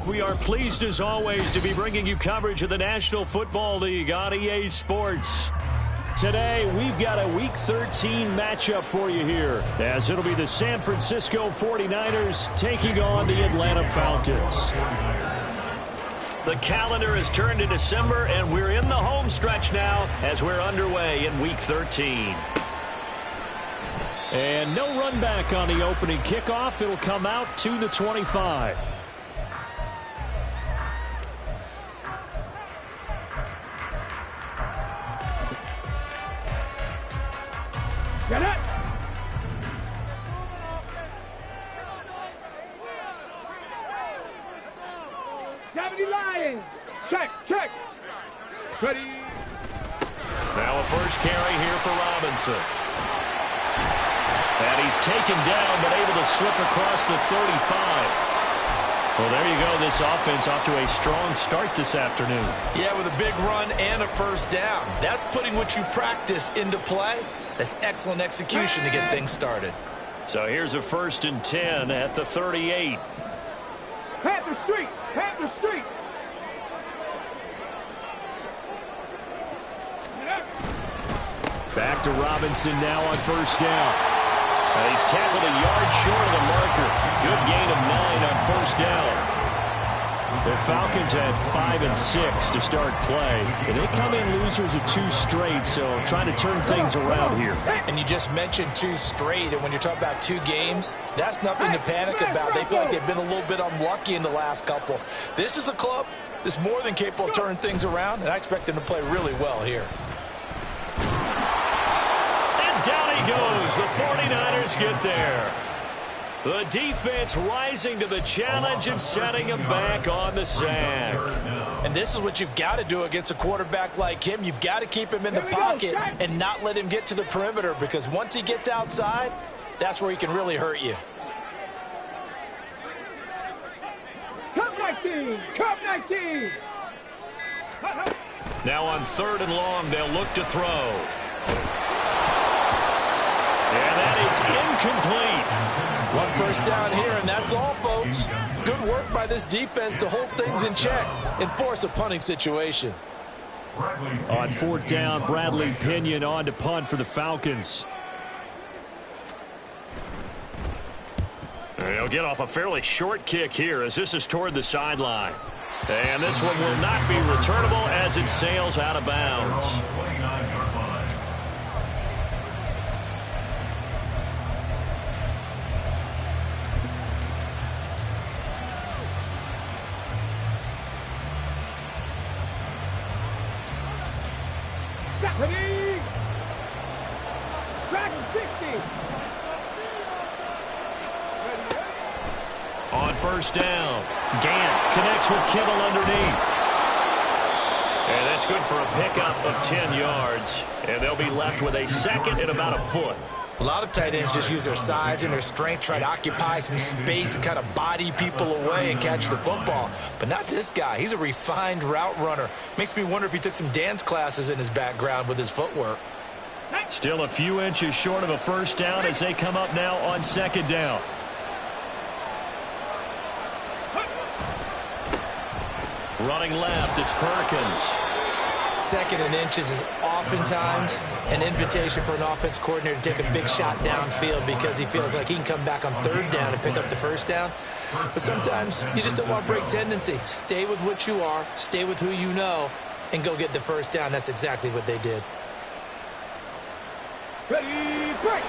We are pleased as always to be bringing you coverage of the National Football League on EA Sports. Today, we've got a Week 13 matchup for you here, as it'll be the San Francisco 49ers taking on the Atlanta Falcons. The calendar has turned to December, and we're in the home stretch now as we're underway in Week 13. And no run back on the opening kickoff. It'll come out to the 25. Get it! Deputy Lions! Check! Ready! Now a first carry here for Robinson. And he's taken down, but able to slip across the 35. Well, there you go. This offense off to a strong start this afternoon. Yeah, with a big run and a first down. That's putting what you practice into play. That's excellent execution to get things started. So here's a 1st and 10 at the 38. Panther Street! Back to Robinson now on first down. He's tackled a yard short of the marker. Good gain of 9 on first down. The Falcons had 5 and 6 to start play, and they come in losers of 2 straight, so trying to turn things around here. And you just mentioned 2 straight, and when you're talking about 2 games, that's nothing to panic about. They feel like they've been a little bit unlucky in the last couple. This is a club that's more than capable of turning things around, and I expect them to play really well here. And down he goes. The 49ers get there. The defense rising to the challenge and setting him back on the sack. And this is what you've got to do against a quarterback like him. You've got to keep him in the pocket and not let him get to the perimeter, because once he gets outside, that's where he can really hurt you. Cup 19! Now on 3rd and long, they'll look to throw. And that is incomplete. 1 first down here, and that's all, folks. Good work by this defense to hold things in check and force a punting situation. On 4th down, Bradley Pinion on to punt for the Falcons. They'll get off a fairly short kick here as this is toward the sideline. And this one will not be returnable as it sails out of bounds. Ready! Track 60! On first down, Gant connects with Kittle underneath. And that's good for a pickup of 10 yards. And they'll be left with a 2nd and about a foot. A lot of tight ends just use their size and their strength, try to occupy some space and kind of body people away and catch the football. But not this guy. He's a refined route runner. Makes me wonder if he took some dance classes in his background with his footwork. Still a few inches short of a first down as they come up now on 2nd down. Running left, it's Perkins. 2nd and inches is oftentimes an invitation for an offense coordinator to take a big shot downfield because he feels like he can come back on 3rd down and pick up the first down. But sometimes you just don't want to break tendency. Stay with what you are, stay with who you know, and go get the first down. That's exactly what they did. Ready, break!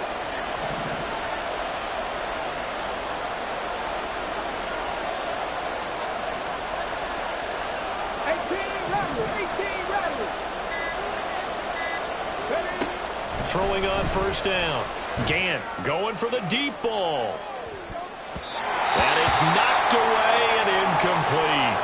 Throwing on first down. Gant going for the deep ball. And it's knocked away and incomplete.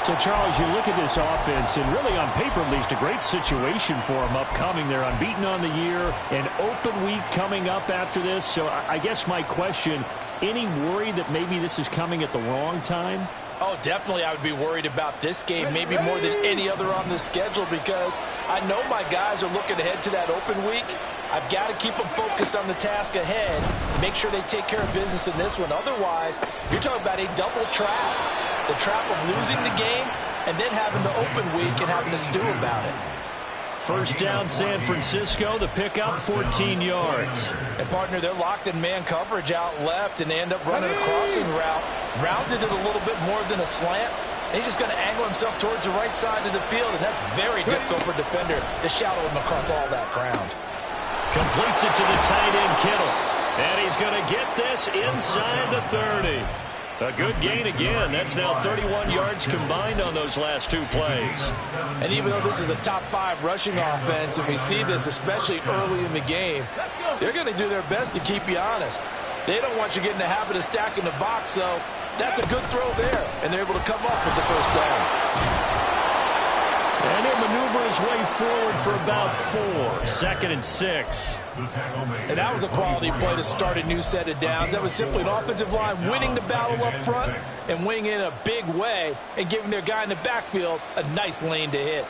So, Charles, you look at this offense, and really on paper, at least, a great situation for them upcoming. They're unbeaten on the year, an open week coming up after this. So I guess my question, any worry that maybe this is coming at the wrong time? Oh, definitely I would be worried about this game, maybe more than any other on the schedule, because I know my guys are looking ahead to that open week. I've got to keep them focused on the task ahead. Make sure they take care of business in this one. Otherwise, you're talking about a double trap. The trap of losing the game and then having the open week and having to stew about it. First down, San Francisco. The pickup, 14 yards. And, partner, they're locked in man coverage out left, and they end up running a crossing route. Rounded it a little bit more than a slant. He's just going to angle himself towards the right side of the field, and that's very difficult for a defender to shadow him across all that ground. Completes it to the tight end, Kittle. And he's going to get this inside the 30. A good gain again. That's now 31 yards combined on those last two plays. And even though this is a top 5 rushing offense, and we see this especially early in the game, they're going to do their best to keep you honest. They don't want you getting the habit of stacking the box, so that's a good throw there. And they're able to come up with the first down. And he'll maneuver his way forward for about 4. 2nd and 6. And that was a quality play to start a new set of downs. That was simply an offensive line winning the battle up front and winning in a big way and giving their guy in the backfield a nice lane to hit.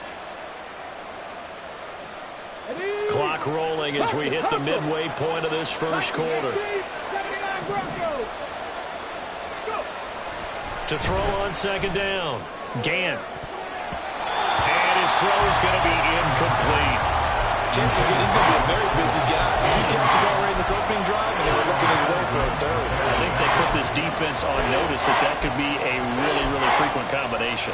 Clock rolling as we hit the midway point of this first quarter. To throw on 2nd down. Gant. And his throw is going to be incomplete. Chance is good. He's going to be a very busy guy. 2 catches already in this opening drive, and they were looking his way for a 3rd. I think they put this defense on notice that that could be a really, really frequent combination.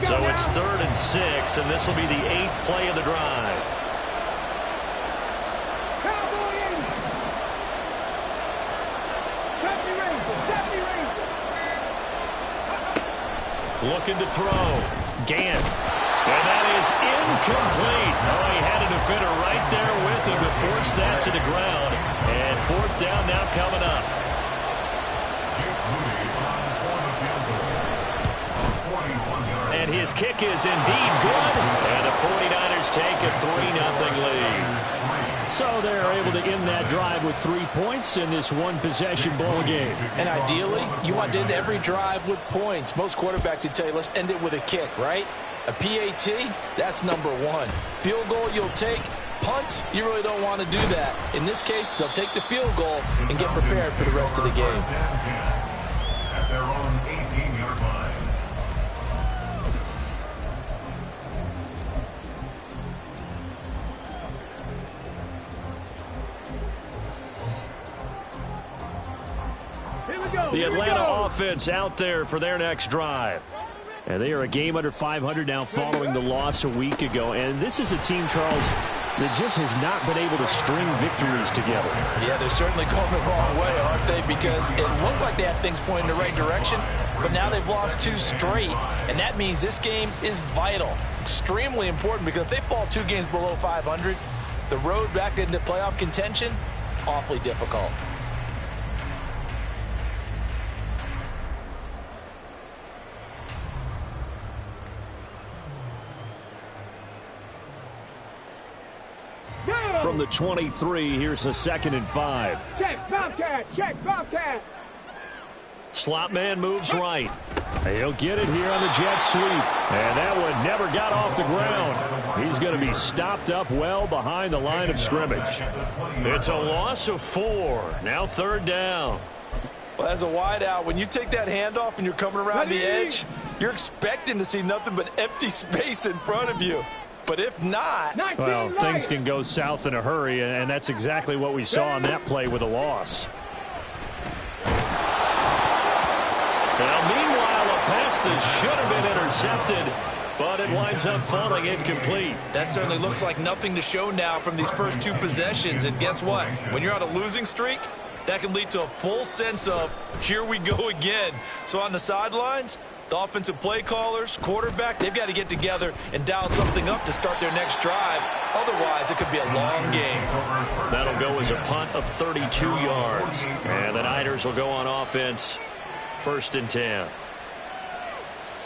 So it's 3rd and 6, and this will be the 8th play of the drive. Looking to throw. Gant. And that is incomplete. Oh, he had a defender right there with him to force that to the ground. And 4th down now coming up. And his kick is indeed good. And the 49ers take a 3-0 lead. So they're able to end that drive with 3 points in this one-possession ball game. And ideally, you want to end every drive with points. Most quarterbacks would tell you, let's end it with a kick, right? A PAT, that's number 1. Field goal you'll take. Punts, you really don't want to do that. In this case, they'll take the field goal and get prepared for the rest of the game. At their own 18-yard line. The Atlanta offense out there for their next drive. And they are a game under 500 now following the loss a week ago. And this is a team, Charles, that just has not been able to string victories together. Yeah, they're certainly going the wrong way, aren't they? Because it looked like they had things pointing in the right direction, but now they've lost 2 straight. And that means this game is vital, extremely important, because if they fall 2 games below 500, the road back into playoff contention, awfully difficult. From the 23, here's a 2nd and 5. Check, Bobcat, check, Bobcat. Slot man moves right. He'll get it here on the jet sweep. And that one never got off the ground. He's going to be stopped up well behind the line of scrimmage. It's a loss of 4. Now 3rd down. Well, as a wideout, when you take that handoff and you're coming around the edge, you're expecting to see nothing but empty space in front of you. But if not, well, things can go south in a hurry, and that's exactly what we saw on that play with a loss. Now, meanwhile, a pass that should have been intercepted, but it winds up falling incomplete. That certainly looks like nothing to show now from these first 2 possessions. And guess what? When you're on a losing streak, that can lead to a full sense of, here we go again. So on the sidelines, the offensive play callers, quarterback, they've got to get together and dial something up to start their next drive. Otherwise, it could be a long game. That'll go as a punt of 32 yards. And the Niners will go on offense, 1st and 10.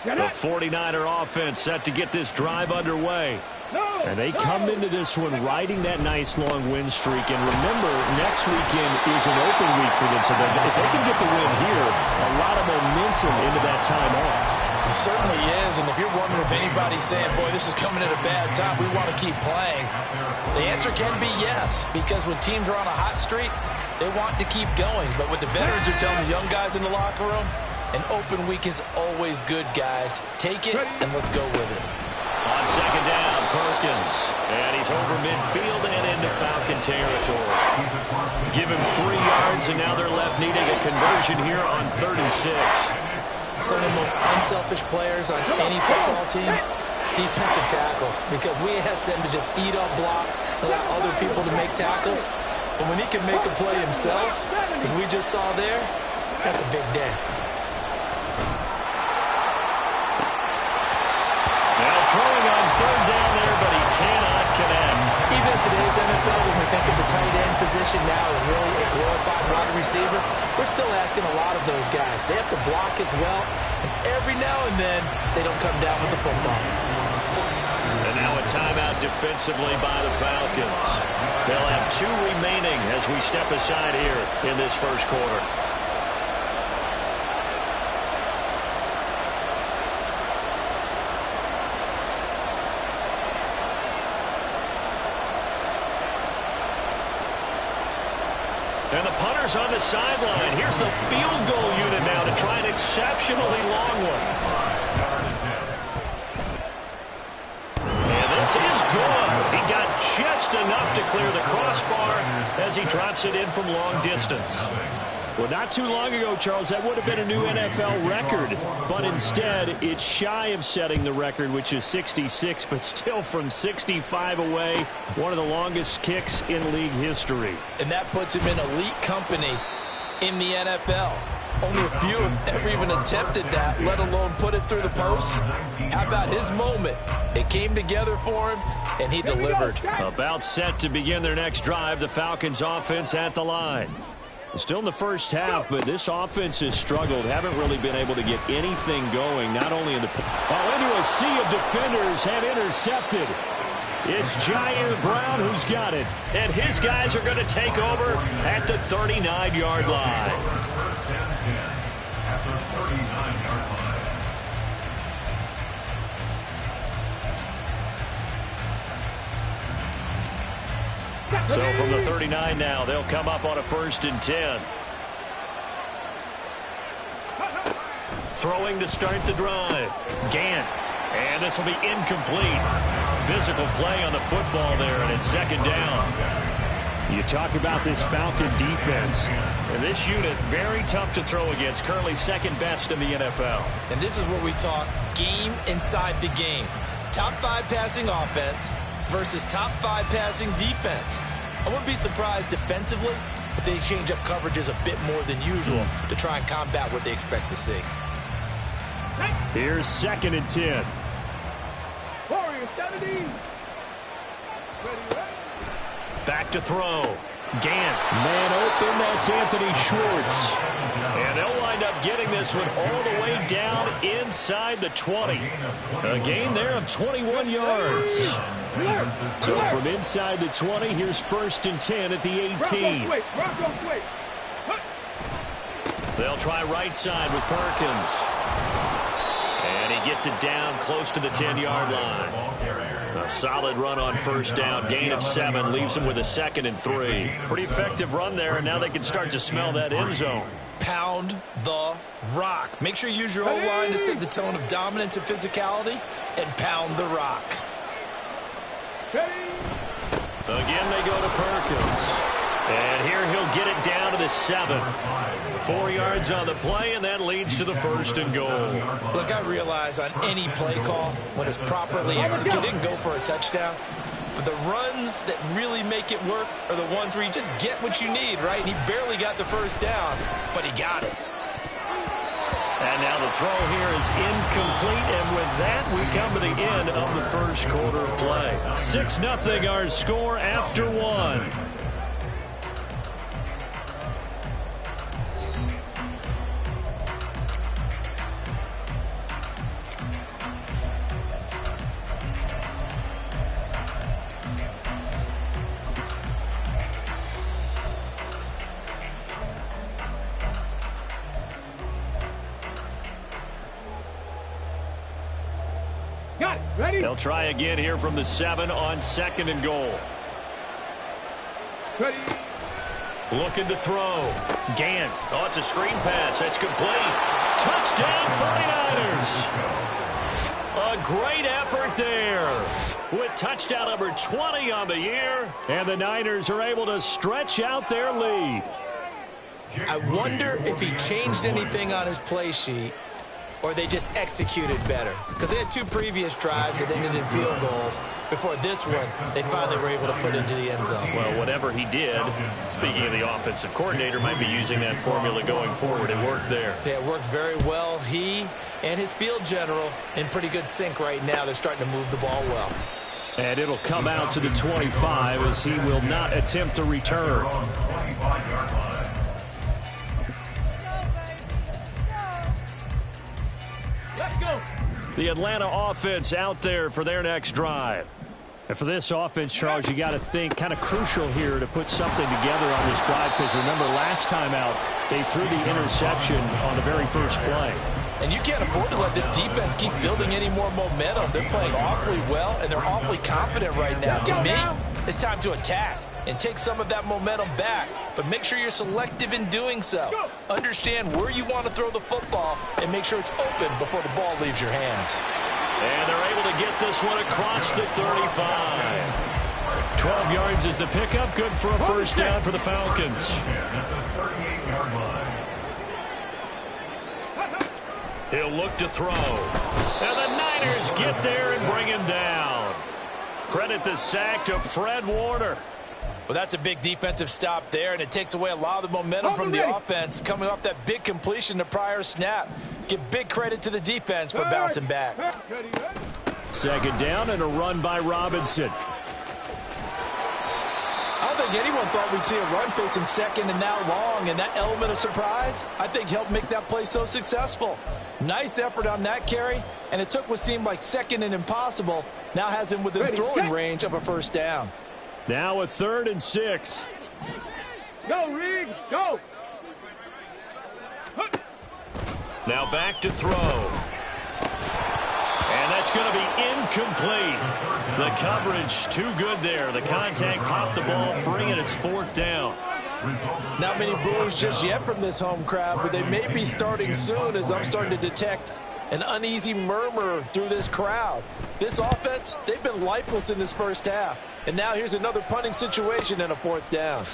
The 49er offense set to get this drive underway. And they come into this one riding that nice long win streak. And remember, next weekend is an open week for them. So if they can get the win here, a lot of momentum into that time off. It certainly is. And if you're wondering if anybody's saying, boy, this is coming at a bad time, we want to keep playing, the answer can be yes. Because when teams are on a hot streak, they want to keep going. But what the veterans are telling the young guys in the locker room, an open week is always good, guys. Take it and let's go with it. On second down, Perkins. And he's over midfield and into Falcon territory. Give him 3 yards, and now they're left needing a conversion here on 3rd and 6. Some of the most unselfish players on any football team, defensive tackles, because we ask them to just eat up blocks, allow other people to make tackles. And when he can make a play himself, as we just saw there, that's a big day. Now throwing on 3rd down there, but he cannot connect. Even in today's NFL, when we think of the tight end position now as really a glorified wide receiver, we're still asking a lot of those guys. They have to block as well, and every now and then, they don't come down with the football. And now a timeout defensively by the Falcons. They'll have 2 remaining as we step aside here in this first quarter. And the punter's on the sideline. Here's the field goal unit now to try an exceptionally long one. And this is good. He got just enough to clear the crossbar as he drops it in from long distance. Well, not too long ago, Charles, that would have been a new NFL record. But instead, it's shy of setting the record, which is 66, but still from 65 away, one of the longest kicks in league history. And that puts him in elite company in the NFL. Only a few have ever even attempted that, let alone put it through the post. How about his moment? It came together for him, and he delivered. About set to begin their next drive, the Falcons offense at the line. Still in the first half, but this offense has struggled. Haven't really been able to get anything going, not only in the... into a sea of defenders have intercepted. It's Jair Brown who's got it. And his guys are going to take over at the 39-yard line. First and 10 at the 39-yard line. So from the 39 now, they'll come up on a 1st and 10. Throwing to start the drive. Gant. And this will be incomplete. Physical play on the football there, and it's 2nd down. You talk about this Falcon defense. And this unit, very tough to throw against. Currently 2nd best in the NFL. And this is where we talk game inside the game. Top 5 passing offense versus top 5 passing defense. I wouldn't be surprised defensively if they change up coverages a bit more than usual to try and combat what they expect to see. Here's 2nd and 10. Back to throw. Gant. Man open, that's Anthony Schwartz. And they'll wind up getting this one all the way down inside the 20. A gain there of 21 yards. So from inside the 20, here's 1st and 10 at the 18. They'll try right side with Perkins. And he gets it down close to the 10-yard line. A solid run on 1st down. Gain of 7 leaves him with a 2nd and 3. Pretty effective run there, and now they can start to smell that end zone. Pound the rock. Make sure you use your O-line to set the tone of dominance and physicality, and pound the rock. Again, they go to Perkins. And here he'll get it down to the 7. 4 yards on the play, and that leads to the 1st and goal. Look, I realize on any play call, when it's properly executed, it can go for a touchdown. But the runs that really make it work are the ones where you just get what you need, right? And he barely got the 1st down, but he got it. And now the throw here is incomplete, and with that, we come to the end of the first quarter of play. 6-0 our score after 1. Got it. Ready? They'll try again here from the 7 on 2nd and goal. Ready. Looking to throw. Gant. Oh, it's a screen pass. That's complete. Touchdown 49ers. A great effort there. With touchdown number 20 on the year. And the Niners are able to stretch out their lead. I wonder if he changed anything on his play sheet or they just executed better. Because they had 2 previous drives that ended in field goals. Before this one, they finally were able to put into the end zone. Well, whatever he did, speaking of the offensive coordinator, might be using that formula going forward. It worked there. Yeah, it worked very well. He and his field general in pretty good sync right now. They're starting to move the ball well. And it'll come out to the 25 as he will not attempt to return. Let's go. The Atlanta offense out there for their next drive. And for this offense, Charles, you got to think kind of crucial here to put something together on this drive because remember last time out they threw the interception on the very first play. And you can't afford to let this defense keep building any more momentum. They're playing awfully well, and they're awfully confident right now. To me, it's time to attack and take some of that momentum back. But make sure you're selective in doing so. Understand where you want to throw the football and make sure it's open before the ball leaves your hands. And they're able to get this one across the 35. 12 yards is the pickup. Good for a first down for the Falcons. He'll look to throw. And the Niners get there and bring him down. Credit the sack to Fred Warner. Well, that's a big defensive stop there, and it takes away a lot of the momentum from the offense coming off that big completion the prior snap. Give big credit to the defense for bouncing back. Second down and a run by Robinson. I don't think anyone thought we'd see a run facing second and now long, and that element of surprise, I think, helped make that play so successful. Nice effort on that carry, and it took what seemed like second and impossible. Now has him within throwing range of a first down. Now a 3rd and 6. Go, Riggs. Go. Now back to throw. And that's going to be incomplete. The coverage too good there. The contact popped the ball free, and it's 4th down. Not many boos just yet from this home crowd, but they may be starting soon as I'm starting to detect an uneasy murmur through this crowd. This offense, they've been lifeless in this first half. And now here's another punting situation and a 4th down.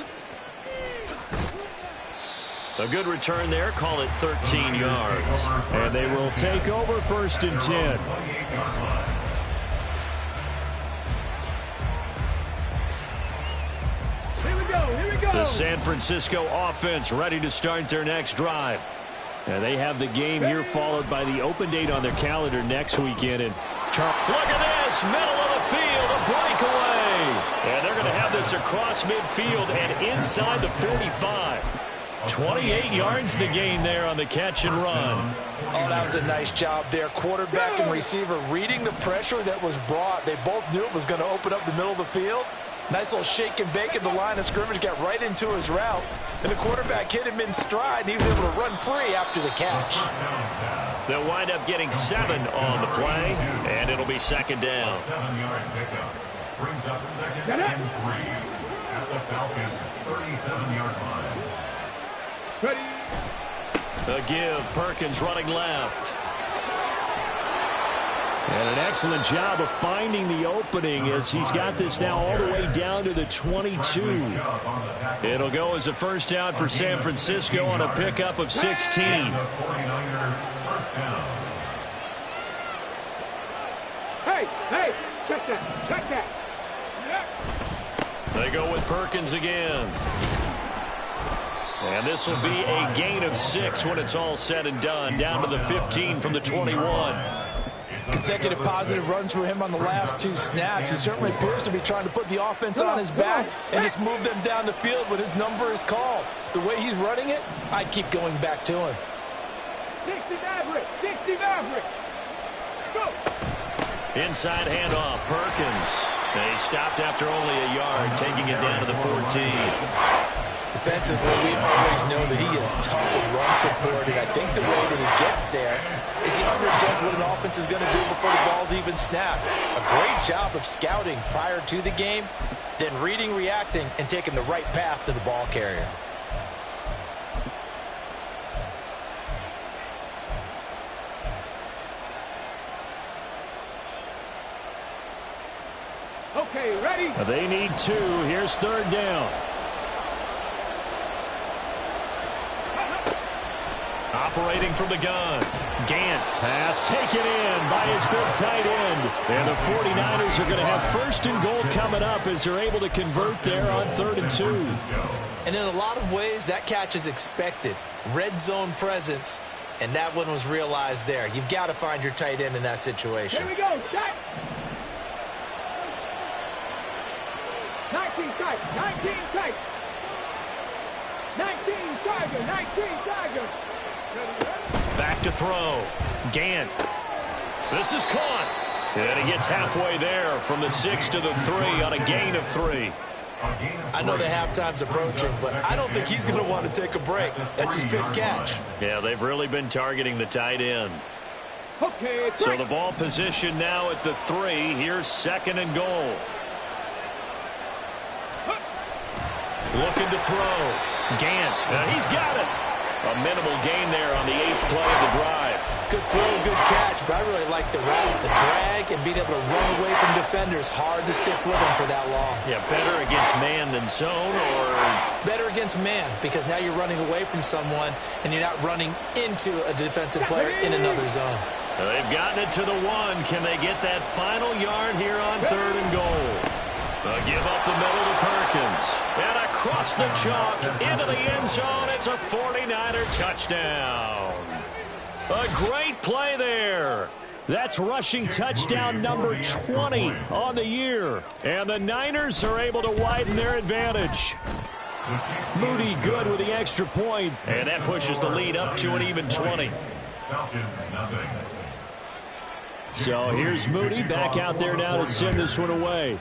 A good return there. Call it 13 yards. And they will take over 1st and 10. Here we go. Here we go. The San Francisco offense ready to start their next drive. And they have the game here followed by the open date on their calendar next weekend. And look at this, middle of the field, a breakaway. And they're going to have this across midfield and inside the 45. 28 yards the gain there on the catch and run. Oh, that was a nice job there. Quarterback and receiver reading the pressure that was brought. They both knew it was going to open up the middle of the field. Nice little shake and bake at the line of scrimmage, got right into his route. And the quarterback hit him in stride, and he was able to run free after the catch. They'll wind up getting 7 on the play, and it'll be 2nd down. 7-yard pickup brings up 2nd and 3 at the Falcons' 37-yard line. Ready. A give, Perkins running left. And an excellent job of finding the opening as he's got this now all the way down to the 22. It'll go as a first down for San Francisco on a pickup of 16. Hey, check that. They go with Perkins again. And this will be a gain of 6 when it's all said and done. Down to the 15 from the 21. Consecutive positive runs for him on the last 2 snaps. He certainly appears to be trying to put the offense on his back and just move them down the field when his number is called. The way he's running it, I keep going back to him. 60 Maverick. Go. Inside handoff, Perkins. They stopped after only a yard, taking it down to the 14. The defensively, we always know that he is tough and run supported. I think the way that he gets there is he understands what an offense is going to do before the ball's even snapped. A great job of scouting prior to the game, then reading, reacting, and taking the right path to the ball carrier. Okay, ready? They need 2. Here's 3rd down. Operating from the gun. Gant. Pass taken in by his big tight end. And the 49ers are going to have 1st and goal coming up as they're able to convert there on 3rd and 2. And in a lot of ways, that catch is expected. Red zone presence, and that one was realized there. You've got to find your tight end in that situation. Here we go, set! 19 tight, 19 tight. 19 Tiger, 19 Tiger. Back to throw. Gant. This is caught. And he gets halfway there from the 6 to the 3 on a gain of 3. I know the halftime's approaching, but I don't think he's going to want to take a break. That's his 5th catch. Yeah, they've really been targeting the tight end. Okay, so the ball position now at the 3. Here's 2nd and goal. Looking to throw. Gant. He's got it. A minimal gain there on the 8th play of the drive. Good throw, good catch, but I really like the route, the drag, and being able to run away from defenders. Hard to stick with him for that long. Yeah, better against man than zone, or? Better against man, because now you're running away from someone, and you're not running into a defensive player in another zone. They've gotten it to the 1. Can they get that final yard here on 3rd and goal? Give up the middle to Perkins. And across the chalk into the end zone. It's a 49er touchdown. A great play there. That's rushing touchdown number 20 on the year. And the Niners are able to widen their advantage. Moody good with the extra point. And that pushes the lead up to an even 20. So here's Moody back out there now to send this one away.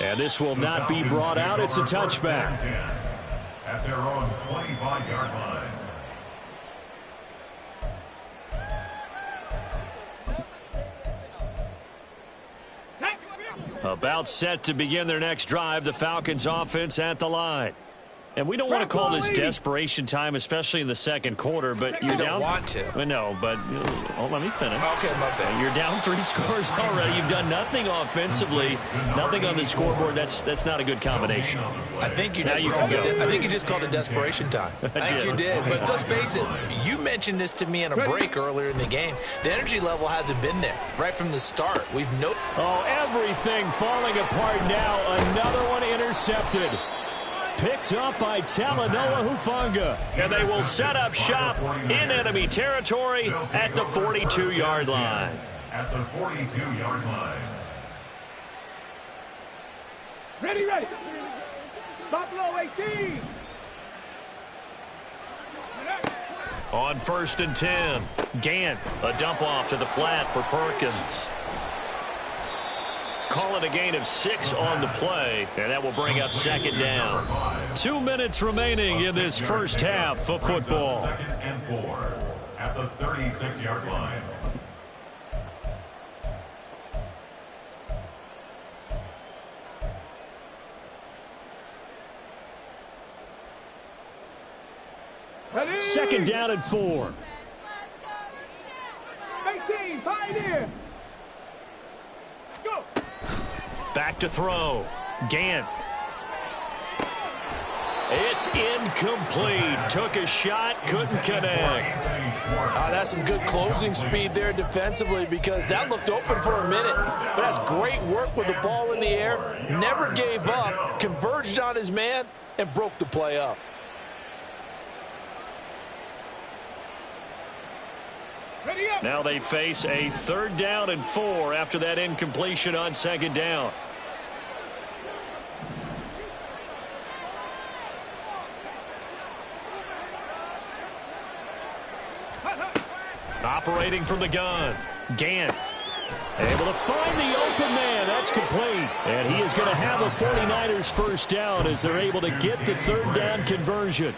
And this will not be brought out. It's a touchback. At their own 25-yard line. About set to begin their next drive. The Falcons offense at the line. And we don't want to call this desperation time, especially in the 2nd quarter, but you're down. You don't want to. No, but let me finish. Okay, my bad. You're down 3 scores already. You've done nothing offensively, nothing on the scoreboard. That's not a good combination. I think you just called it desperation time. I think you did. But let's face it, you mentioned this to me in a break earlier in the game. The energy level hasn't been there right from the start. Everything falling apart now. Another one intercepted. Picked up by Talanoa Hufanga. And they will set up shop in enemy territory at the 42-yard line. At the 42-yard line. Ready, ready. Buffalo 18. On 1st and 10, Gant, a dump off to the flat for Perkins. Call it a gain of 6 on the play, and that will bring up 2nd down. 2 minutes remaining in this first half of football. 2nd and 4 at the 36-yard line. Ready? 2nd down and 4. 18, Pioneer. Go. Back to throw. Gant. It's incomplete. Took a shot, couldn't connect. That's some good closing speed there defensively, because that looked open for a minute. But that's great work with the ball in the air. Never gave up, converged on his man, and broke the play up. Now they face a 3rd down and 4 after that incompletion on 2nd down. Operating from the gun. Gant. Able to find the open man. That's complete. And he is going to have a 49ers first down as they're able to get the third down conversion.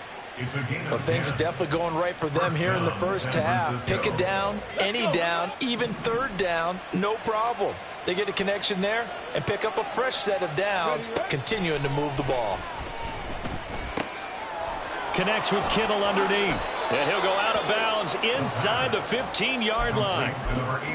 Well, things are definitely going right for them here in the first half. Pick a down, any down, even third down, no problem. They get a connection there and pick up a fresh set of downs, continuing to move the ball. Connects with Kittle underneath. And he'll go out of bounds inside the 15-yard line.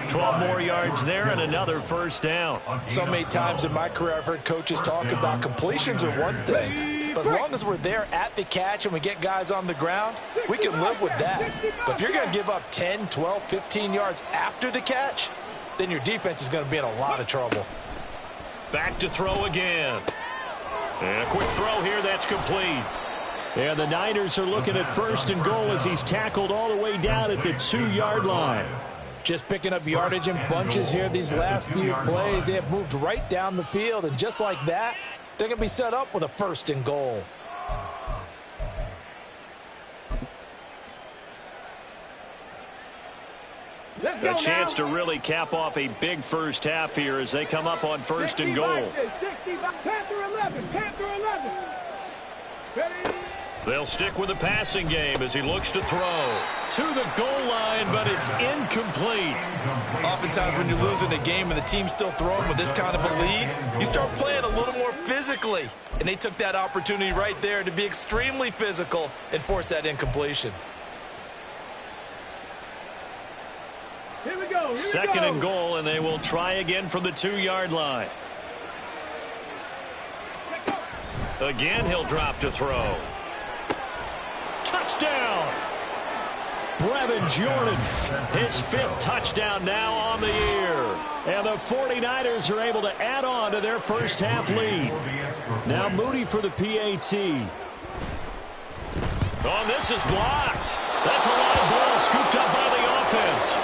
12 more yards there and another first down. So many times in my career I've heard coaches talk about completions are one thing. But as long as we're there at the catch and we get guys on the ground, we can live with that. But if you're going to give up 10, 12, 15 yards after the catch, then your defense is going to be in a lot of trouble. Back to throw again. And a quick throw here, that's complete. And the Niners are looking at first and goal as he's tackled all the way down at the 2-yard line. Just picking up yardage in bunches here these last few plays. They have moved right down the field, and just like that, they're going to be set up with a first and goal. A chance to really cap off a big first half here as they come up on first and goal. Panther 11. Panther 11. Ready? They'll stick with the passing game as he looks to throw. To the goal line, but it's incomplete. Oftentimes when you're losing a game and the team's still throwing with this kind of a lead, you start playing a little more physically. And they took that opportunity right there to be extremely physical and force that incompletion. Here we go. Second and goal, and they will try again from the 2-yard line. Again, he'll drop to throw. Touchdown! Brevin Jordan, his 5th touchdown now on the year. And the 49ers are able to add on to their first half lead. Now Moody for the PAT. Oh, this is blocked. That's a lot of ball scooped up by the offense.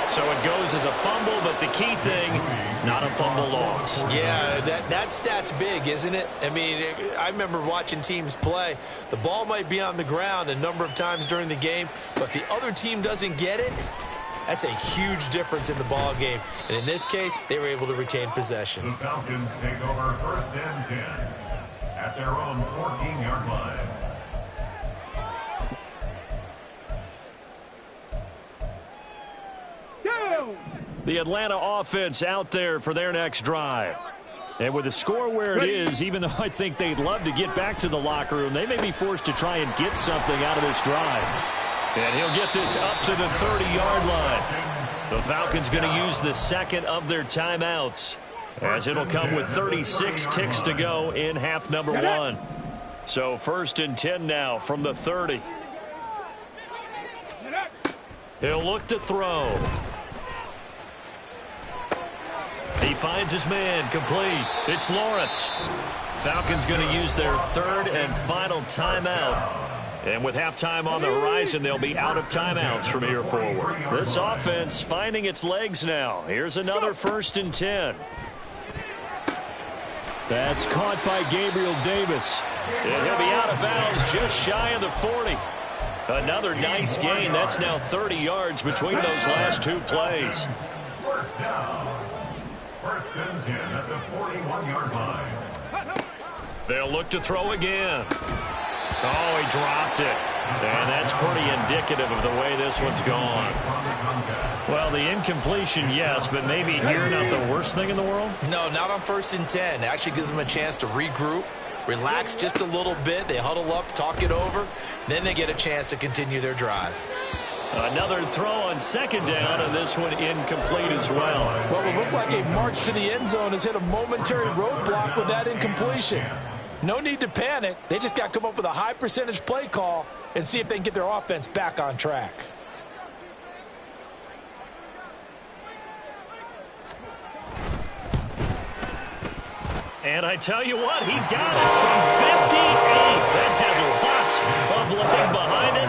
So it goes as a fumble, but the key thing, not a fumble loss. Yeah, that stat's big, isn't it? I mean, I remember watching teams play. The ball might be on the ground a number of times during the game, but the other team doesn't get it. That's a huge difference in the ball game. And in this case, they were able to retain possession. The Falcons take over first and 10 at their own 14-yard line. The Atlanta offense out there for their next drive. And with the score where it is, even though I think they'd love to get back to the locker room, they may be forced to try and get something out of this drive. And he'll get this up to the 30-yard line. The Falcons going to use the second of their timeouts, as it'll come with 36 ticks to go in half number 1. So first and 10 now from the 30. He'll look to throw. He finds his man, complete. It's Lawrence. Falcons going to use their third and final timeout. And with halftime on the horizon, they'll be out of timeouts from here forward. This offense finding its legs now. Here's another first and 10. That's caught by Gabriel Davis. And he'll be out of bounds just shy of the 40. Another nice gain. That's now 30 yards between those last two plays. First down. First and 10 at the 41-yard line. They'll look to throw again. Oh, he dropped it. And that's pretty indicative of the way this one's gone. Well, the incompletion, yes, but maybe here not the worst thing in the world? No, not on first and 10. It actually gives them a chance to regroup, relax just a little bit. They huddle up, talk it over. Then they get a chance to continue their drive. Another throw on second down, and this one incomplete as well. Well, it looked like a march to the end zone has hit a momentary roadblock with that incompletion. No need to panic. They just got to come up with a high percentage play call and see if they can get their offense back on track. And I tell you what, he got it from 58. That had lots of leg behind it.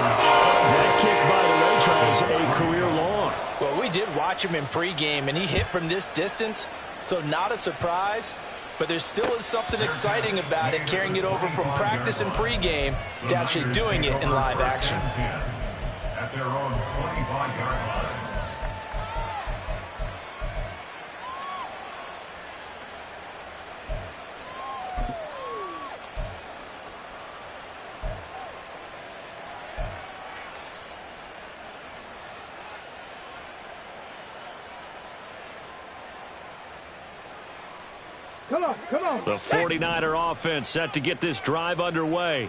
That kick by the Red Tribe is a career long. Well, we did watch him in pregame, and he hit from this distance, so not a surprise. But there still is something exciting about it, carrying it over from practice and pregame to actually doing it in live action. At their own 25-yard line. Come on. The 49er offense set to get this drive underway.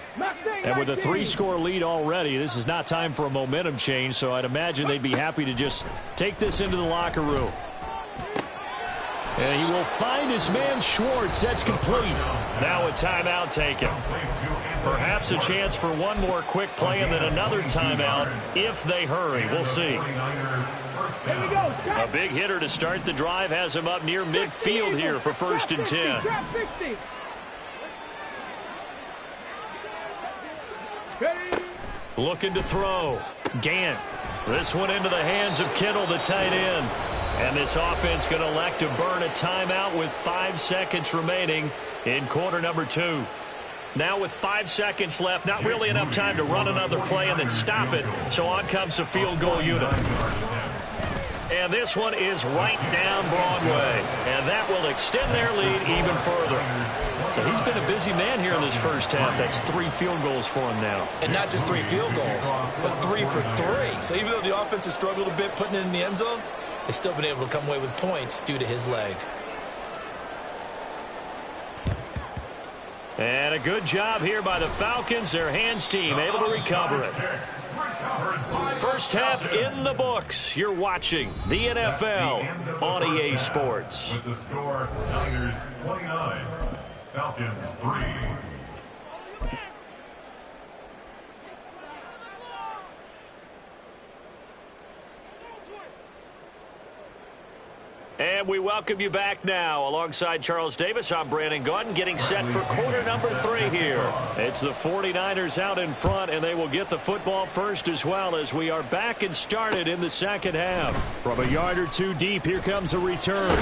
And with a 3-score lead already, this is not time for a momentum change, so I'd imagine they'd be happy to just take this into the locker room. And he will find his man Schwartz. That's complete. Now a timeout taken. Perhaps a chance for one more quick play and then another timeout if they hurry. We'll see. A big hitter to start the drive has him up near midfield here for 1st and 10. Looking to throw. Gant. This one into the hands of Kittle, the tight end. And this offense going to elect to burn a timeout with 5 seconds remaining in quarter number 2. Now with 5 seconds left, not really enough time to run another play and then stop it. So on comes the field goal unit. And this one is right down Broadway. And that will extend their lead even further. So he's been a busy man here in this first half. That's 3 field goals for him now. And not just 3 field goals, but 3 for 3. So even though the offense has struggled a bit putting it in the end zone, they've still been able to come away with points due to his leg. And a good job here by the Falcons. Their hands team able to recover it. First half in the books. You're watching the NFL on EA Sports. With the score, Niners 29, Falcons 3. And we welcome you back now. Alongside Charles Davis, I'm Brandon Gaudin, getting set for quarter number 3 here. It's the 49ers out in front, and they will get the football first as well as we are back and started in the second half. From a yard or 2 deep, here comes a return.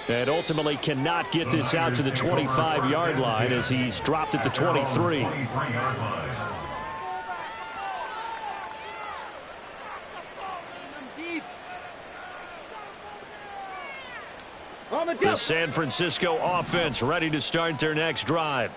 And ultimately cannot get this out to the 25-yard line as he's dropped at the 23. The San Francisco offense ready to start their next drive.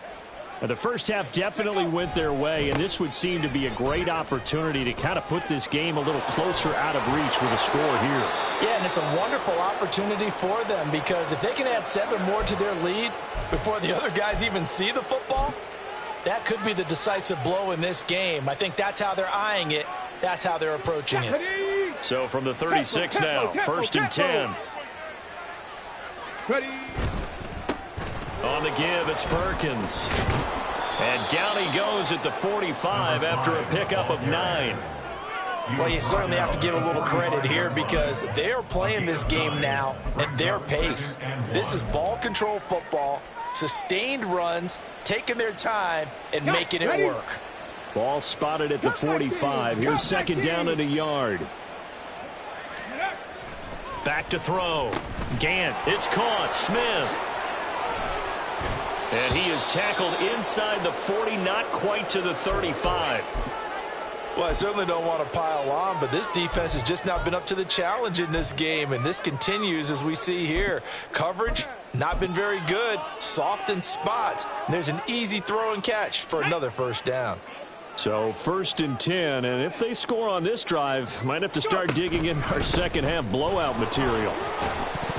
And the first half definitely went their way, and this would seem to be a great opportunity to kind of put this game a little closer out of reach with a score here. Yeah, and it's a wonderful opportunity for them because if they can add 7 more to their lead before the other guys even see the football, that could be the decisive blow in this game. I think that's how they're eyeing it. That's how they're approaching it. So from the 36 now, 1st and 10. Ready. On the give, it's Perkins. And down he goes at the 45 after a pickup of 9. Well, you certainly have to give a little credit here because they are playing this game now at their pace. This is ball control football, sustained runs, taking their time, and making it work. Ball spotted at the 45. Here's 2nd down and a yard. Back to throw. Gant. It's caught. Smith. And he is tackled inside the 40, not quite to the 35. Well, I certainly don't want to pile on, but this defense has just not been up to the challenge in this game, and this continues as we see here. Coverage, not been very good. Soft in spots. And there's an easy throw and catch for another 1st down. So 1st and 10, and if they score on this drive, might have to start digging in our second half blowout material.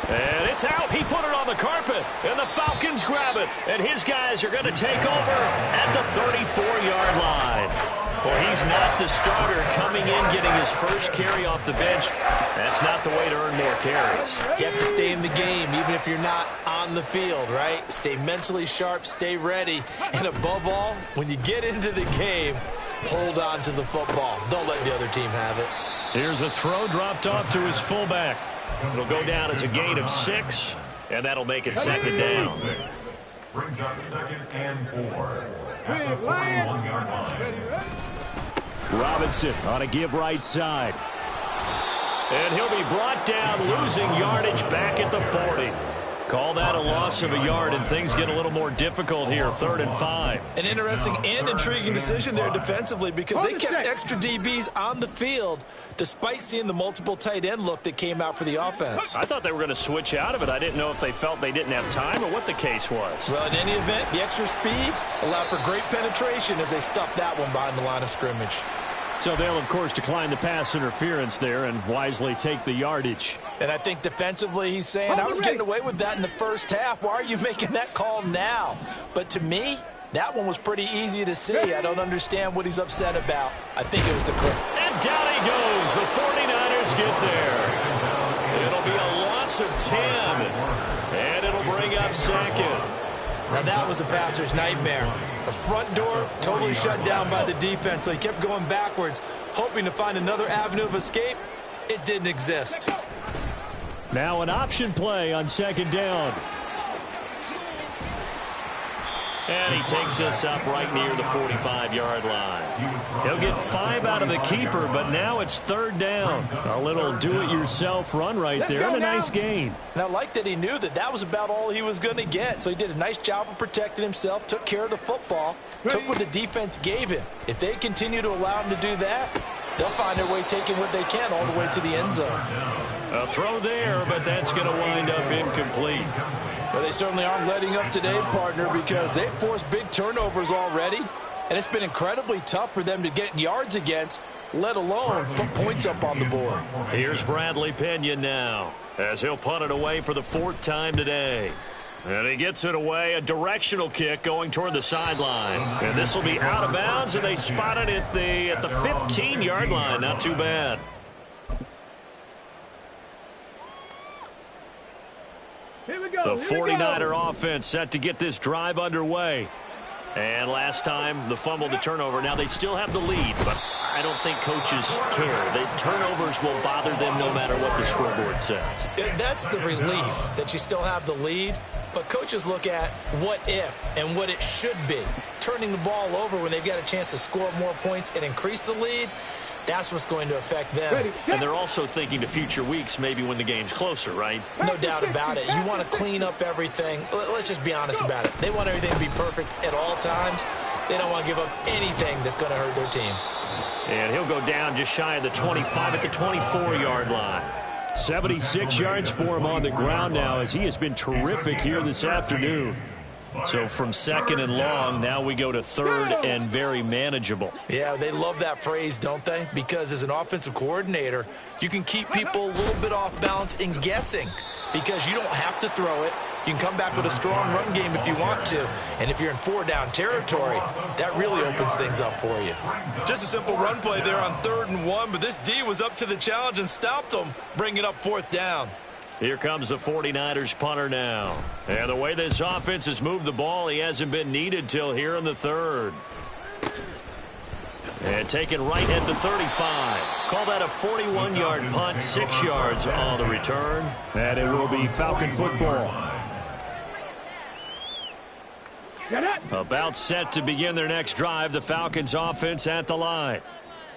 And it's out. He put it on the carpet, and the Falcons grab it. And his guys are going to take over at the 34-yard line. Well, he's not the starter coming in, getting his first carry off the bench. That's not the way to earn more carries. You have to stay in the game, even if you're not on the field, right? Stay mentally sharp, stay ready. And above all, when you get into the game, hold on to the football. Don't let the other team have it. Here's a throw dropped off to his fullback. It'll go down as a gain of 6, and that'll make it 2nd down. Brings up 2nd and 4 at the 41-yard line. Robinson on a give right side. And he'll be brought down, losing yardage back at the 40. Call that a loss of a yard, and things get a little more difficult here, 3rd and 5. An interesting and intriguing decision there defensively because they kept extra DBs on the field despite seeing the multiple tight end look that came out for the offense. I thought they were going to switch out of it. I didn't know if they felt they didn't have time or what the case was. Well, in any event, the extra speed allowed for great penetration as they stuffed that one behind the line of scrimmage. So they'll, of course, decline the pass interference there and wisely take the yardage. And I think defensively he's saying, I was getting away with that in the first half. Why are you making that call now? But to me, that one was pretty easy to see. I don't understand what he's upset about. I think it was the correct. And down he goes. The 49ers get there. It'll be a loss of 10. And it'll bring up second. Now that was a passer's nightmare. The front door totally shut down by the defense, so he kept going backwards, hoping to find another avenue of escape. It didn't exist. Now an option play on second down. And he takes us up right near the 45-yard line. He'll get 5 out of the keeper, but now it's third down. A little do-it-yourself run right there and a nice gain. And I like that he knew that that was about all he was going to get. So he did a nice job of protecting himself, took care of the football, took what the defense gave him. If they continue to allow him to do that, they'll find their way taking what they can all the way to the end zone. A throw there, but that's going to wind up incomplete. Well, they certainly aren't letting up today, partner, because they've forced big turnovers already, and it's been incredibly tough for them to get yards against, let alone put points up on the board. Here's Bradley Pena now, as he'll punt it away for the 4th time today. And he gets it away, a directional kick going toward the sideline. And this will be out of bounds, and they spot it at the 15-yard line. Not too bad. Here we go. The 49er offense set to get this drive underway. And last time, the fumble, the turnover. Now they still have the lead, but I don't think coaches care. The turnovers will bother them no matter what the scoreboard says. That's the relief that you still have the lead, but coaches look at what if and what it should be. Turning the ball over when they've got a chance to score more points and increase the lead, that's what's going to affect them. And they're also thinking to future weeks, maybe when the game's closer, right? No doubt about it. You want to clean up everything. Let's just be honest about it. They want everything to be perfect at all times. They don't want to give up anything that's going to hurt their team. And he'll go down just shy of the 25 at the 24-yard line. 76 yards for him on the ground now, as he has been terrific here this afternoon. So from 2nd and long, now we go to 3rd and very manageable. Yeah, they love that phrase, don't they? Because as an offensive coordinator, you can keep people a little bit off balance and guessing because you don't have to throw it. You can come back with a strong run game if you want to. And if you're in 4-down territory, that really opens things up for you. Just a simple run play there on 3rd and 1, but this D was up to the challenge and stopped them, bringing up 4th down. Here comes the 49ers punter now. And the way this offense has moved the ball, he hasn't been needed till here in the 3rd. And taken right at the 35. Call that a 41-yard punt, 6 yards on the return. And it will be Falcon football. About set to begin their next drive, the Falcons offense at the line.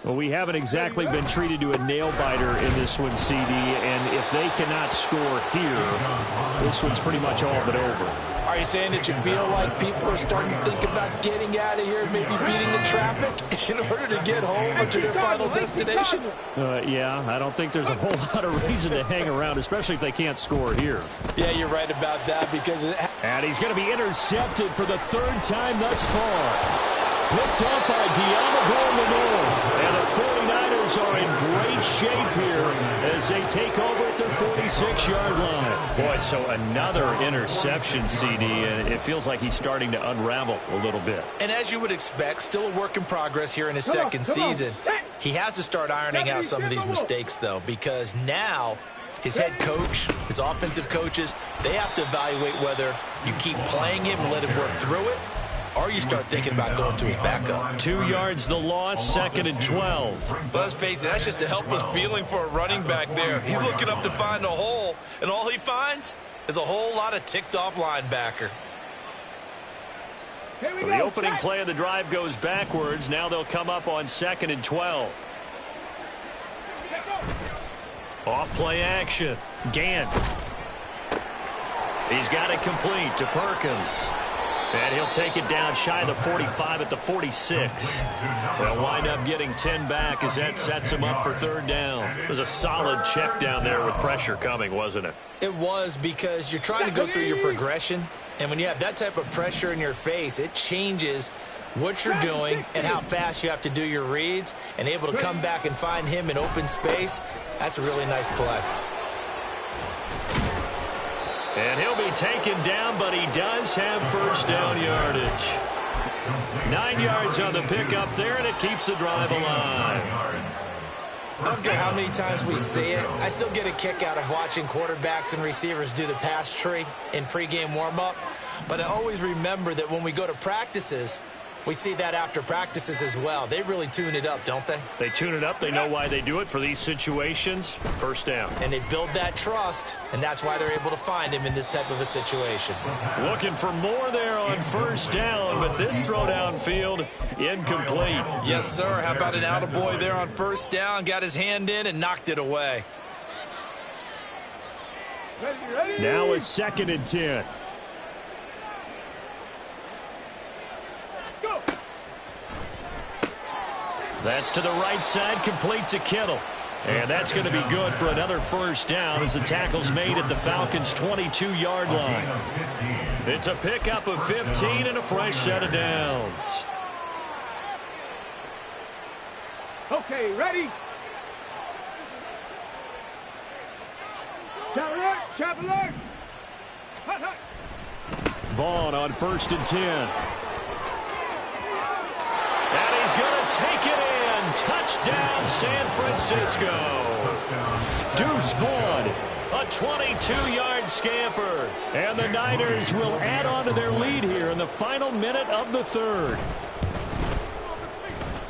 Well, we haven't exactly been treated to a nail-biter in this one, CD, and if they cannot score here, this one's pretty much all but over. Are you saying that you feel like people are starting to think about getting out of here, maybe beating the traffic in order to get home or to their final destination? Yeah, I don't think there's a whole lot of reason to hang around, especially if they can't score here. Yeah, you're right about that because... And he's going to be intercepted for the 3rd time thus far. Picked up by Diamador Lenore. And the 49ers are in great shape here as they take over at their 46-yard line. Boy, so another interception, CD, and it feels like he's starting to unravel a little bit. And as you would expect, still a work in progress here in his second season. He has to start ironing out some of these mistakes, though, because now his head coach, his offensive coaches, they have to evaluate whether you keep playing him and let him work through it, or you start thinking about going to his backup. 2 yards the loss, 2nd and 12. Let's face it, that's just a helpless feeling for a running back there. He's looking up to find a hole, and all he finds is a whole lot of ticked-off linebacker. So the opening play of the drive goes backwards. Now they'll come up on 2nd and 12. Off play action. Gant. He's got it complete to Perkins. And he'll take it down shy of the 45 at the 46. They'll wind up getting 10 back as that sets him up for third down. It was a solid check down there with pressure coming, wasn't it? It was, because you're trying to go through your progression, and when you have that type of pressure in your face, it changes what you're doing and how fast you have to do your reads, and able to come back and find him in open space. That's a really nice play. And he'll be taken down, but he does have first down yardage. 9 yards on the pickup there, and it keeps the drive alive. I don't care how many times we see it. I still get a kick out of watching quarterbacks and receivers do the pass tree in pregame warm-up. But I always remember that when we go to practices, we see that after practices as well. They really tune it up, don't they? They tune it up. They know why they do it for these situations. First down. And they build that trust, and that's why they're able to find him in this type of a situation. Looking for more there on first down, but this throw downfield incomplete. Yes, sir. How about an attaboy there on first down? Got his hand in and knocked it away. Ready. Now a 2nd and 10. Go. That's to the right side, complete to Kittle. And that's going to be good for another first down as the tackle's made at the Falcons' 22-yard line. It's a pickup of 15 and a fresh set of downs. Okay, ready. Chop alert. Hut, hut. Vaughn on 1st and 10. And he's going to take it in. Touchdown, San Francisco. Deuce Vaughn, a 22-yard scamper. And the Niners will add on to their lead here in the final minute of the third.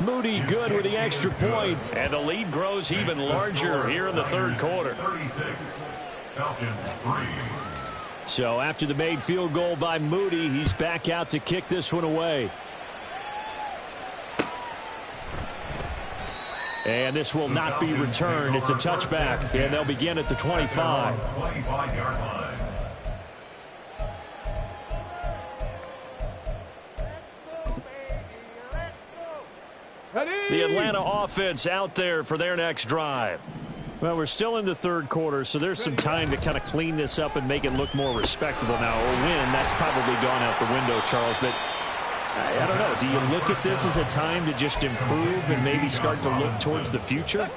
Moody good with the extra point, and the lead grows even larger here in the third quarter. So after the made field goal by Moody, he's back out to kick this one away. And this will not be returned. It's a touchback, and they'll begin at the 25. 25-yard line. The Atlanta offense out there for their next drive. Well, we're still in the third quarter, so there's some time to kind of clean this up and make it look more respectable now. A win, that's probably gone out the window, Charles, but I don't know. Do you look at this as a time to just improve and maybe start to look towards the future?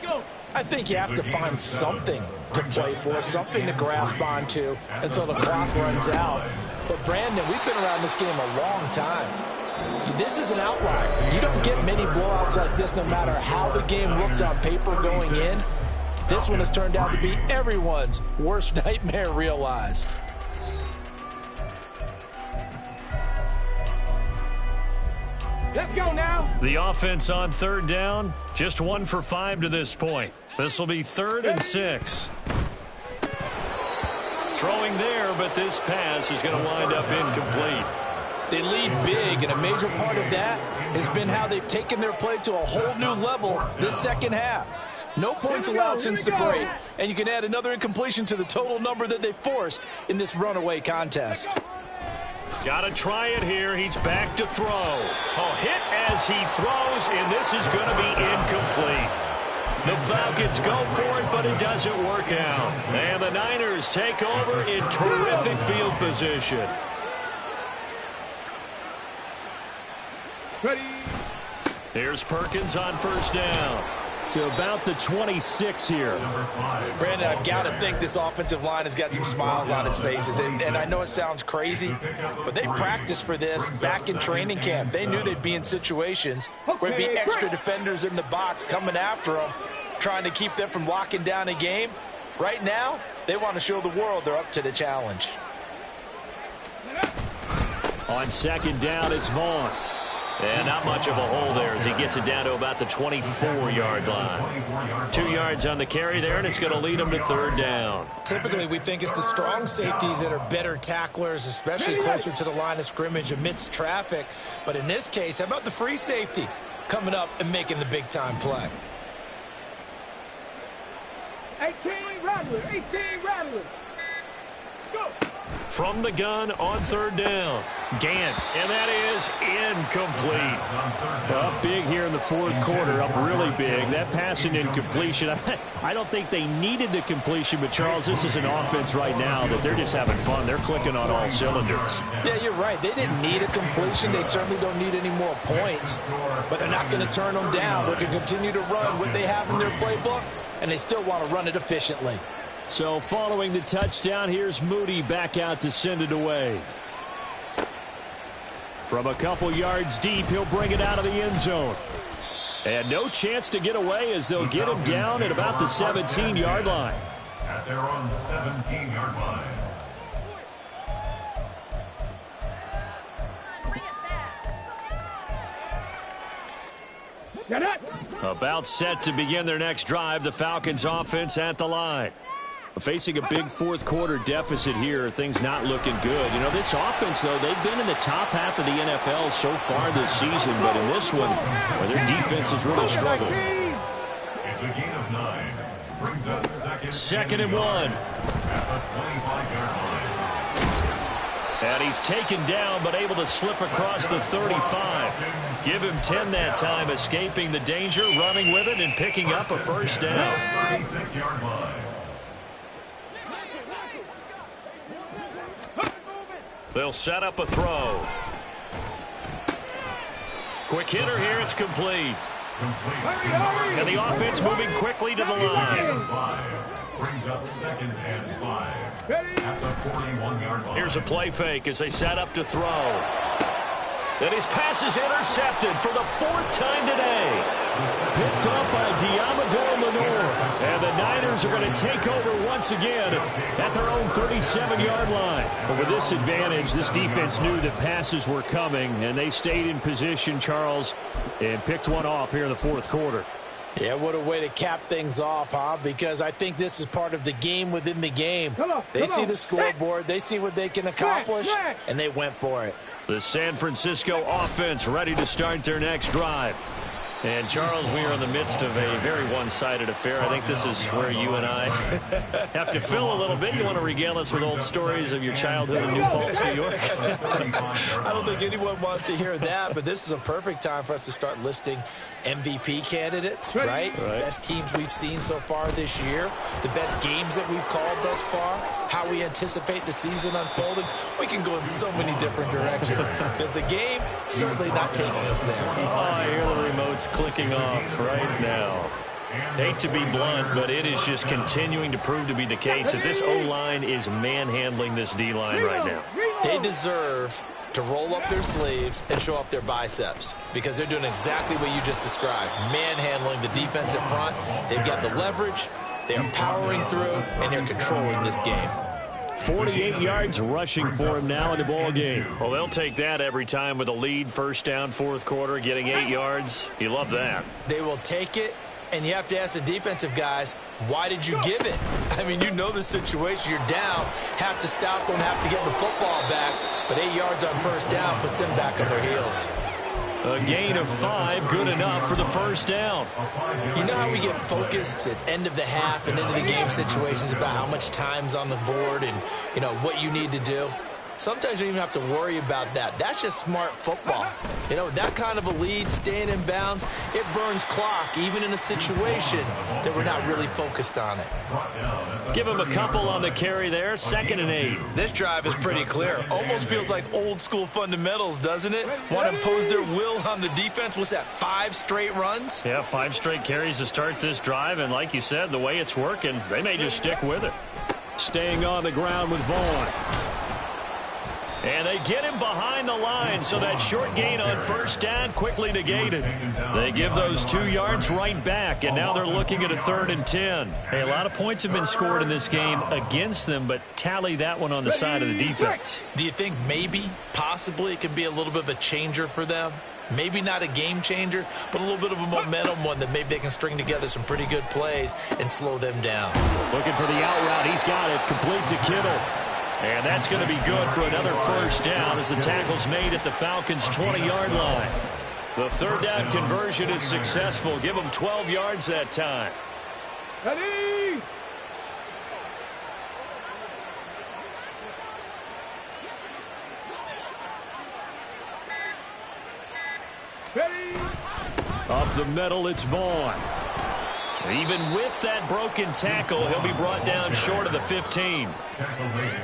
I think you have to find something to play for, something to grasp onto until the clock runs out. But, Brandon, we've been around this game a long time. This is an outlier. You don't get many blowouts like this no matter how the game looks on paper going in. This one has turned out to be everyone's worst nightmare realized. Let's go now. The offense on third down, just 1 for 5 to this point. This will be 3rd and 6. Throwing there, but this pass is going to wind up incomplete. They lead big, and a major part of that has been how they've taken their play to a whole new level this second half. No points allowed since the break, and you can add another incompletion to the total number that they forced in this runaway contest. Got to try it here. He's back to throw. A hit as he throws, and this is going to be incomplete. The Falcons go for it, but it doesn't work out. And the Niners take over in terrific field position. Ready. Here's Perkins on first down. To about the 26 here. Brandon, I've got to think this offensive line has got some smiles on its faces. And I know it sounds crazy, but they practiced for this back in training camp. They knew they'd be in situations where there'd be extra defenders in the box coming after them, trying to keep them from locking down a game. Right now, they want to show the world they're up to the challenge. On second down, it's Vaughn. And not much of a hole there as he gets it down to about the 24-yard line. 2 yards on the carry there, and it's going to lead him to third down. Typically, we think it's the strong safeties that are better tacklers, especially closer to the line of scrimmage amidst traffic. But in this case, how about the free safety coming up and making the big-time play? 18 Rattler. 18 Rattler. Go. from the gun on third down. Gant, and that is incomplete. Up big here in the fourth quarter, up really big. That passing incompletion, I don't think they needed the completion, but Charles, this is an offense right now that they're just having fun. They're clicking on all cylinders. Yeah, you're right. They didn't need a completion. They certainly don't need any more points, but they're not going to turn them down. They're going to continue to run what they have in their playbook, and they still want to run it efficiently. So following the touchdown, here's Moody back out to send it away. From a couple yards deep, he'll bring it out of the end zone. And no chance to get away as they'll get him down at about the 17-yard line. At their own 17-yard line. About set to begin their next drive, the Falcons offense at the line. Facing a big fourth quarter deficit here, things not looking good. You know, this offense, though, they've been in the top half of the NFL so far this season, but in this one, well, their defense has really struggled. It's a gain of 9. Brings up second and 1. At the 25-yard line. And he's taken down, but able to slip across the 35. Give him 10 that time, escaping the danger, running with it, and picking up a first down. 36-yard line. They'll set up a throw. Quick hitter here. It's complete. And the offense moving quickly to the line. Brings up second and 5. At the 41-yard line. Here's a play fake as they set up to throw. And his pass is intercepted for the 4th time today. Picked up by Diamador Lenore. And the Niners are going to take over once again at their own 37-yard line. But with this advantage, this defense knew that passes were coming, and they stayed in position, Charles, and picked one off here in the fourth quarter. Yeah, what a way to cap things off, huh? Because I think this is part of the game within the game. They see the scoreboard, they see what they can accomplish, and they went for it. The San Francisco offense ready to start their next drive. And, Charles, we are in the midst of a very one-sided affair. I think this is where you and I have to fill a little bit. You want to regale us with old stories of your childhood in New Paltz, New York? I don't think anyone wants to hear that, but this is a perfect time for us to start listing MVP candidates, right? Best teams we've seen so far this year, the best games that we've called thus far, how we anticipate the season unfolding. We can go in so many different directions because the game certainly not taking us there. Oh, I hear the remotes clicking off right now. Hate to be blunt, but it is just continuing to prove to be the case that this O-line is manhandling this D-line right now. They deserve to roll up their sleeves and show up their biceps because they're doing exactly what you just described, manhandling the defensive front. They've got the leverage, they're powering through, and they're controlling this game. 48 yards rushing for him now in the ball game. Well, they'll take that every time with a lead, first down, fourth quarter, getting 8 yards. You love that. They will take it, and you have to ask the defensive guys, why did you give it? I mean, you know the situation. You're down, have to stop them, have to get the football back, but 8 yards on first down puts them back on their heels. A gain of 5, good enough for the first down. You know how we get focused at end of the half and into the game situations about how much time's on the board and, you know, what you need to do? Sometimes you don't even have to worry about that. That's just smart football. You know, that kind of a lead, staying in bounds, it burns clock, even in a situation that we're not really focused on it. Give him a couple on the carry there, 2nd and 8. This drive is pretty clear. Almost feels like old school fundamentals, doesn't it? Want to impose their will on the defense. What's that, 5 straight runs? Yeah, 5 straight carries to start this drive, and like you said, the way it's working, they may just stick with it. Staying on the ground with Vaughn. And they get him behind the line, so that short gain on first down quickly negated. They give those 2 yards right back, and now they're looking at a 3rd and 10. Hey, a lot of points have been scored in this game against them, but tally that one on the side of the defense. Do you think maybe, possibly, it can be a little bit of a changer for them? Maybe not a game changer, but a little bit of a momentum one that maybe they can string together some pretty good plays and slow them down. Looking for the out route. He's got it. Complete to Kittle. And that's going to be good for another first down as the tackle's made at the Falcons' 20-yard line. The 3rd down conversion is successful. Give them 12 yards that time. Ready? Ready. Up the middle, it's Vaughn. Even with that broken tackle, he'll be brought down short of the 15.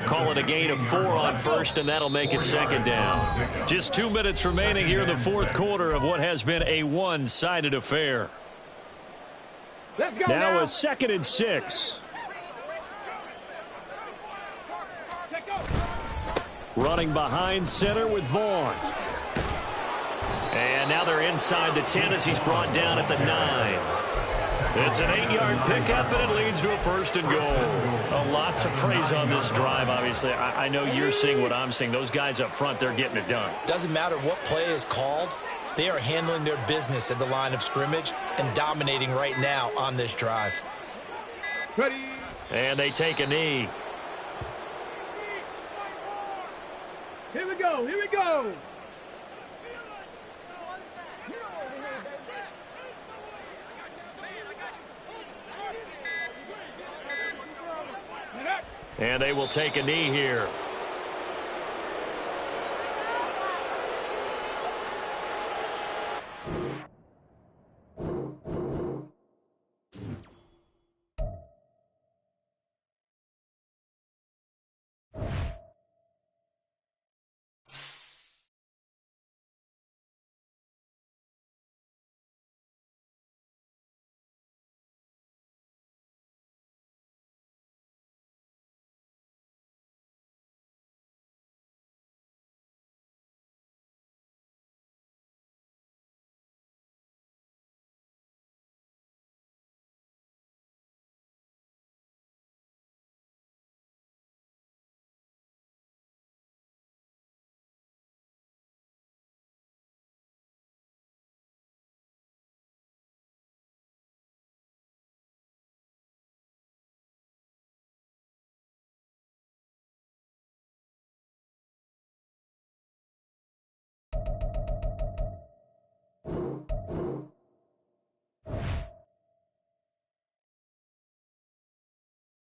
Call it a gain of 4 on first, and that'll make it second down. Just 2 minutes remaining here in the fourth quarter of what has been a one-sided affair. Let's go Now now. a 2nd and 6. Check go. Running behind center with Vaughn. And now they're inside the 10 as he's brought down at the 9. It's an 8-yard pickup, and it leads to a 1st and goal. A lot to praise on this drive, obviously. I know you're seeing what I'm seeing. Those guys up front, they're getting it done. Doesn't matter what play is called. They are handling their business at the line of scrimmage and dominating right now on this drive. Ready. And they take a knee. Here we go. Here we go. And they will take a knee here.